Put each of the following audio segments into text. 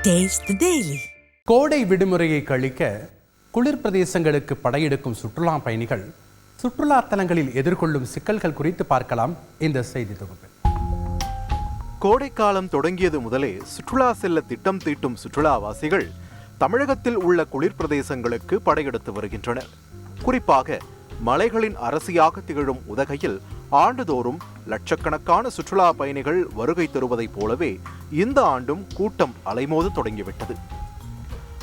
Taste the Daily. கோடை விடுமுறையை கழிக்க குளிர் பிரதேசங்களுக்கு படையெடுக்கும் சுற்றுலா பயணிகள் சுற்றுலா தலங்களில் எதிர்கொள்ளும் சிக்கல்கள் குறித்து பார்க்கலாம் இந்த செய்தி தொகுப்பில். கோடைக்காலம் தொடங்கியது முதலே சுற்றுலா செல்ல திட்டம் தீட்டும் சுற்றுலாவாசிகள் தமிழகத்தில் உள்ள குளிர் பிரதேசங்களுக்கு படையெடுத்து வருகின்றனர். குறிப்பாக மலைகளின் அரசியாக திகழும் உதகையில் ஆண்டுதோறும் லட்சக்கணக்கான சுற்றுலா பயணிகள் வருகை தருவதைப் போலவே இந்த ஆண்டும் கூட்டம் அலைமோத தொடங்கிவிட்டது.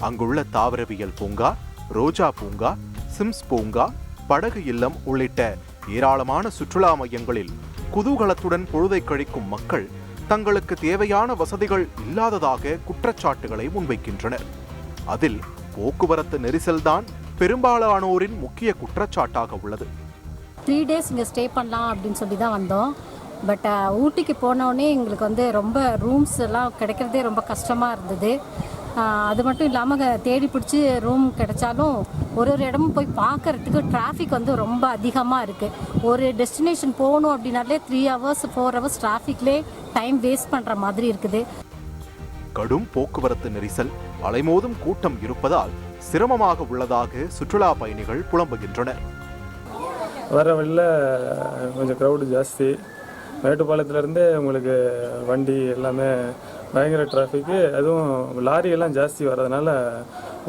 அங்குள்ள தாவரவியல் பூங்கா, ரோஜா பூங்கா, சிம்ஸ் பூங்கா, படகு இல்லம் உள்ளிட்ட ஏராளமான சுற்றுலா மையங்களில் குதூகலத்துடன் பொழுதை கழிக்கும் மக்கள் தங்களுக்கு தேவையான வசதிகள் இல்லாததாக குற்றச்சாட்டுகளை முன்வைக்கின்றனர். அதில் போக்குவரத்து நெரிசல்தான் பெரும்பாலானோரின் முக்கிய குற்றச்சாட்டாக உள்ளது. 3 days இங்கே ஸ்டே பண்ணலாம் அப்படின்னு சொல்லி தான் வந்தோம். பட் ஊட்டிக்கு போனோடனே எங்களுக்கு ரொம்ப ரூம்ஸ் எல்லாம் கிடைக்கிறதே ரொம்ப கஷ்டமாக இருந்தது. அது மட்டும் இல்லாமல் தேடி பிடிச்சி ரூம் கிடைச்சாலும் ஒரு இடமும் போய் பார்க்கறதுக்கு டிராஃபிக் ரொம்ப அதிகமாக இருக்குது. ஒரு டெஸ்டினேஷன் போகணும் அப்படின்னாலே 3 hours 4 hours டிராஃபிக்லேயே டைம் வேஸ்ட் பண்ணுற மாதிரி இருக்குது. கடும் போக்குவரத்து நெரிசல், அலைமோதும் கூட்டம் இருப்பதால் சிரமமாக உள்ளதாக சுற்றுலா பயணிகள் புலம்புகின்றனர். வர வழியில் கொஞ்சம் க்ரௌடு ஜாஸ்தி. மேட்டுப்பாளையத்துலேருந்தே உங்களுக்கு வண்டி எல்லாமே பயங்கர டிராஃபிக்கு, அதுவும் லாரியெல்லாம் ஜாஸ்தி வர்றதுனால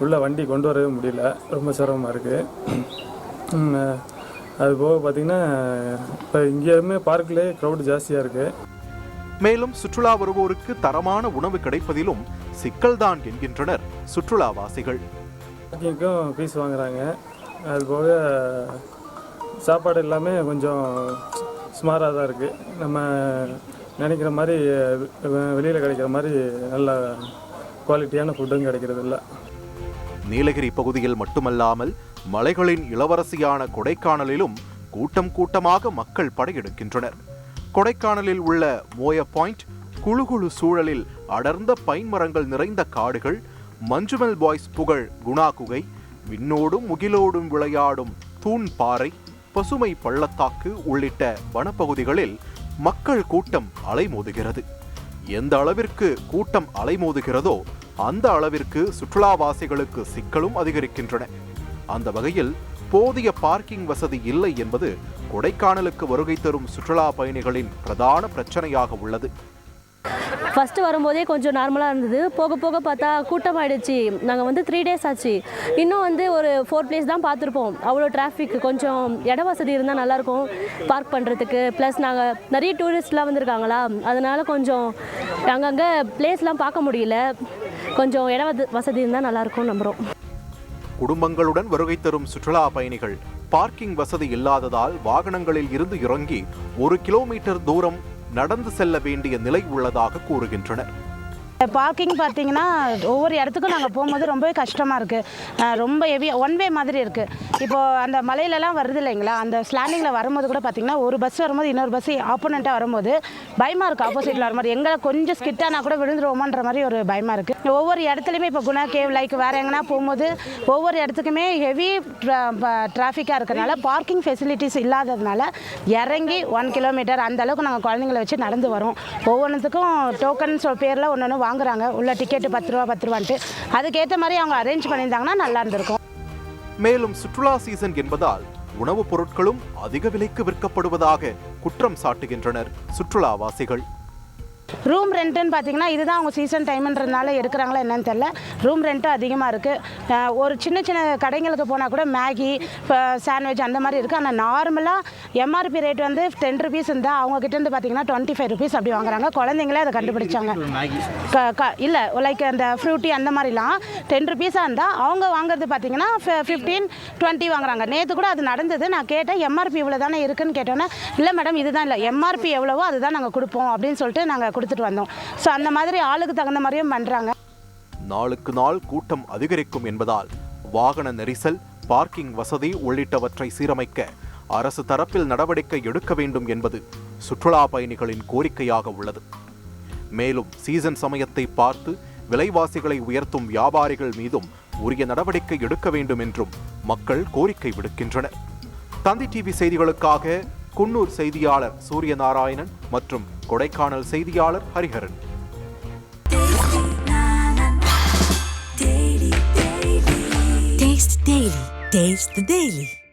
உள்ள வண்டி கொண்டு வரவே முடியல, ரொம்ப சிரமமாக இருக்குது. அது போக பார்த்திங்கன்னா இப்போ இங்கேயுமே பார்க்லேயே க்ரௌடு ஜாஸ்தியாக இருக்குது. மேலும் சுற்றுலா வருவோருக்கு தரமான உணவு கிடைப்பதிலும் சிக்கல்தான் என்கின்றனர் சுற்றுலாவாசிகள். பார்க்கிங்க்கும் ஃபீஸ் வாங்குறாங்க. அது போக சாப்பாடு எல்லாமே கொஞ்சம் சுமாராக தான் இருக்குது. நம்ம நினைக்கிற மாதிரி வெளியில் கிடைக்கிற மாதிரி நல்ல குவாலிட்டியான ஃபுட்டும் கிடைக்கிறது இல்லை. நீலகிரி பகுதியில் மட்டுமல்லாமல் மலைகளின் இளவரசியான கொடைக்கானலிலும் கூட்டம் கூட்டமாக மக்கள் படையெடுக்கின்றனர். கொடைக்கானலில் உள்ள மோய பாயிண்ட் குழு சூழலில் அடர்ந்த பைன் மரங்கள் நிறைந்த காடுகள், மஞ்சுமெல் பாய்ஸ் புகழ் குணா குகை, விண்ணோடும் முகிலோடும் விளையாடும் தூண் பாறை, பசுமை பள்ளத்தாக்கு உள்ளிட்ட வனப்பகுதிகளில் மக்கள் கூட்டம் அலைமோதுகிறது. எந்த அளவிற்கு கூட்டம் அலைமோதுகிறதோ அந்த அளவிற்கு சுற்றுலாவாசிகளுக்கு சிக்கலும் அதிகரிக்கின்றன. அந்த வகையில் போதிய பார்க்கிங் வசதி இல்லை என்பது கொடைக்கானலுக்கு வருகை தரும் சுற்றுலா பயணிகளின் பிரதான பிரச்சனையாக உள்ளது. ஃபஸ்ட்டு வரும்போதே கொஞ்சம் நார்மலாக இருந்தது. போக போக பார்த்தா கூட்டம் ஆகிடுச்சு. நாங்கள் 3 days ஆச்சு. இன்னும் ஒரு 4 place தான் பார்த்துருப்போம். அவ்வளோ டிராஃபிக். கொஞ்சம் இட வசதி இருந்தால் நல்லாயிருக்கும் பார்க் பண்ணுறதுக்கு. ப்ளஸ் நாங்கள் நிறைய டூரிஸ்ட்லாம் வந்திருக்காங்களா, அதனால் கொஞ்சம் அங்கங்கே பிளேஸ்லாம் பார்க்க முடியல. கொஞ்சம் இட வசதி இருந்தால் நல்லாயிருக்கும் நம்புகிறோம். குடும்பங்களுடன் வருகை தரும் சுற்றுலா பயணிகள் பார்க்கிங் வசதி இல்லாததால் வாகனங்களில் இருந்து இறங்கி 1 கிலோமீட்டர் தூரம் நடந்து செல்ல வேண்டிய நிலை உள்ளதாக கூறுகின்றனர். பார்க்கிங் பார்த்தீங்கன்னா ஒவ்வொரு இடத்துக்கும் நாங்கள் போகும்போது ரொம்பவே கஷ்டமாக இருக்குது. ரொம்ப ஹெவியாக ஒன் வே மாதிரி இருக்குது. இப்போது அந்த மலையிலலாம் வருது இல்லைங்களா, அந்த ஸ்லாண்டிங்கில் வரும்போது கூட பார்த்திங்கன்னா ஒரு பஸ் வரும்போது இன்னொரு பஸ் ஆப்போனண்ட்டாக வரும்போது பயமாக இருக்குது. ஆப்போசிட்டில் வரும்போது எங்களை கொஞ்சம் ஸ்கிட்டானா கூட விழுந்துருவோமான்ற மாதிரி ஒரு பயமாக இருக்குது. ஒவ்வொரு இடத்துலையுமே இப்போ குணா கேவ் லைக் வேறு எங்கன்னா போகும்போது ஒவ்வொரு இடத்துக்குமே ஹெவி டிராஃபிக்காக இருக்கிறதுனால பார்க்கிங் ஃபெசிலிட்டிஸ் இல்லாததுனால இறங்கி 1 கிலோமீட்டர் அந்த அளவுக்கு நாங்கள் குழந்தைங்களை வச்சு நடந்து வரோம். ஒவ்வொன்றுத்துக்கும் டோக்கன்ஸ் பேரில் ஒன்று வாங்குறாங்க. உள்ள டிக்கெட்டு 10 ரூபான்ட்டு அதுக்கேற்ற மாதிரி அவங்க அரேஞ்ச் பண்ணியிருந்தாங்கன்னா நல்லா இருந்திருக்கும். மேலும் சுற்றுலா சீசன் என்பதால் உணவுப் பொருட்களும் அதிக விலைக்கு விற்கப்படுவதாக குற்றம் சாட்டுகின்றனர் சுற்றுலாவாசிகள். ரூம் ரெண்ட்டுன்னு பார்த்தீங்கன்னா இதுதான் அவங்க சீசன் டைம்ன்றதுனால எடுக்கிறாங்களா என்னன்னு தெரியல. ரூம் ரெண்ட்டும் அதிகமாக இருக்குது. ஒரு சின்ன சின்ன கடைங்களுக்கு போனால் கூட மேகி, சாண்ட்விச் அந்த மாதிரி இருக்குது. ஆனால் நார்மலாக எம்ஆர்பி ரேட் 10 rupees இருந்தால் அவங்க கிட்டேருந்து பார்த்தீங்கன்னா 25 rupees அப்படி வாங்குறாங்க. குழந்தைங்களே அதை கண்டுபிடிச்சாங்க. இல்லை லைக் அந்த ஃப்ரூட்டி அந்த மாதிரிலாம் 10 rupees இருந்தால் அவங்க வாங்குறது பார்த்தீங்கன்னா 15, 20 வாங்குறாங்க. நேற்று கூட அது நடந்தது. நான் கேட்டேன் எம்ஆர்பி இவ்வளோ தானே இருக்குன்னு கேட்டோன்னே, இல்லை மேடம் இதுதான் இல்லை, எம்ஆர்பி எவ்வளவோ அதுதான் நாங்கள் கொடுப்போம் அப்படின்னு சொல்லிட்டு நாங்கள் கொடுத்துட்டு வந்தோம். ஸோ அந்த மாதிரி ஆளுக்கு தகுந்த மாதிரியும் பண்ணுறாங்க. நாளுக்கு நாள் கூட்டம் அதிகரிக்கும் என்பதால் வாகன நெரிசல், பார்க்கிங் வசதி உள்ளிட்டவற்றை சீரமைக்க அரசு தரப்பில் நடவடிக்கை எடுக்க வேண்டும் என்பது சுற்றுலா பயணிகளின் கோரிக்கையாக உள்ளது. மேலும் சீசன் சமயத்தை பார்த்து விலைவாசிகளை உயர்த்தும் வியாபாரிகள் மீதும் உரிய நடவடிக்கை எடுக்க வேண்டும் என்றும் மக்கள் கோரிக்கை விடுக்கின்றனர். தந்தி டிவி செய்திகளுக்காக குன்னூர் செய்தியாளர் சூரியநாராயணன் மற்றும் கொடைக்கானல் செய்தியாளர் Hariharan. Daily. Taste the Daily.